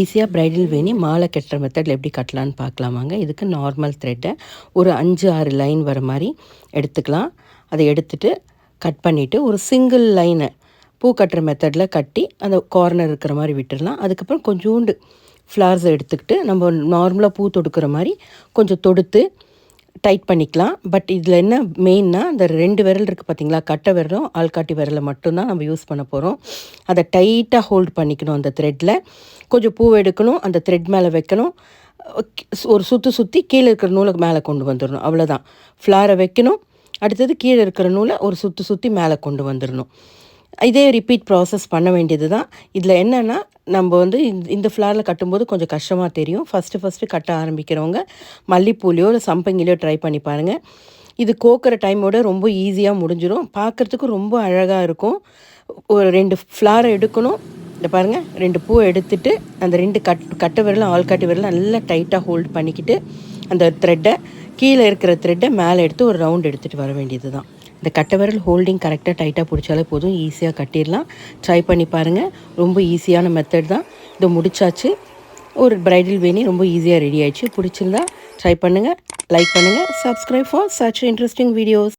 ஈஸியாக ப்ரைடல் வேணி மாலை கட்டுற மெத்தடில் எப்படி கட்டலான்னு பார்க்கலாமாங்க. இதுக்கு நார்மல் த்ரெட்டை ஒரு 5-6 லைன் வர மாதிரி எடுத்துக்கலாம். அதை எடுத்துகிட்டு கட் பண்ணிவிட்டு ஒரு சிங்கிள் லைனை பூ கட்டுற மெத்தடில் கட்டி அந்த கார்னர் இருக்கிற மாதிரி விட்டுடலாம். அதுக்கப்புறம் கொஞ்சோண்டு ஃப்ளார்ஸை எடுத்துக்கிட்டு நம்ம நார்மலாக பூ தொடுக்கிற மாதிரி கொஞ்சம் தொடுத்து டைட் பண்ணிக்கலாம். பட் இதில் என்ன மெயின்னா, அந்த 2 விரல் இருக்குது பார்த்திங்களா, கட்டை விரலும் ஆள்காட்டி விரலை மட்டும்தான் நம்ம யூஸ் பண்ண போகிறோம். அதை டைட்டாக ஹோல்ட் பண்ணிக்கணும். அந்த த்ரெட்டில் கொஞ்சம் பூ எடுக்கணும், அந்த த்ரெட் மேலே வைக்கணும், ஒரு சுற்றி கீழே இருக்கிற நூலை மேலே கொண்டு வந்துடணும். அவ்வளோதான். ஃப்ளாரை வைக்கணும், அடுத்தது கீழே இருக்கிற நூலை ஒரு சுற்றி மேலே கொண்டு வந்துடணும். இதே ரிப்பீட் ப்ராசஸ் பண்ண வேண்டியது தான். இதில் என்னென்னா, நம்ம இந்த ஃப்ளாரில் கட்டும்போது கொஞ்சம் கஷ்டமாக தெரியும். ஃபஸ்ட்டு கட்ட ஆரம்பிக்கிறவங்க மல்லிப்பூலையோ இல்லை சம்பங்கிலையோ ட்ரை பண்ணி பாருங்கள். இது கோக்கிற டைமோட ரொம்ப ஈஸியாக முடிஞ்சிடும். பார்க்குறதுக்கு ரொம்ப அழகாக இருக்கும். ஒரு 2 ஃப்ளாரை எடுக்கணும். இந்த பாருங்கள், 2 பூ எடுத்துகிட்டு அந்த 2 கட்டை விரலும் ஆள்காட்டி விரலும் நல்லா டைட்டாக ஹோல்ட் பண்ணிக்கிட்டு அந்த த்ரெட்டை கீழே இருக்கிற த்ரெட்டை மேலே எடுத்து ஒரு ரவுண்ட் எடுத்துகிட்டு வர வேண்டியது தான். இந்த கட்டை விரல் ஹோல்டிங் கரெக்டாக டைட்டாக பிடிச்சாலே போதும், ஈஸியாக கட்டிடலாம். ட்ரை பண்ணி பாருங்கள். ரொம்ப ஈஸியான மெத்தட் தான். இதை முடிச்சாச்சு. ஒரு ப்ரைடல் வேணி ரொம்ப ஈஸியாக ரெடி ஆயிடுச்சு. பிடிச்சிருந்தா ட்ரை பண்ணுங்கள், லைக் பண்ணுங்கள், subscribe for such interesting videos.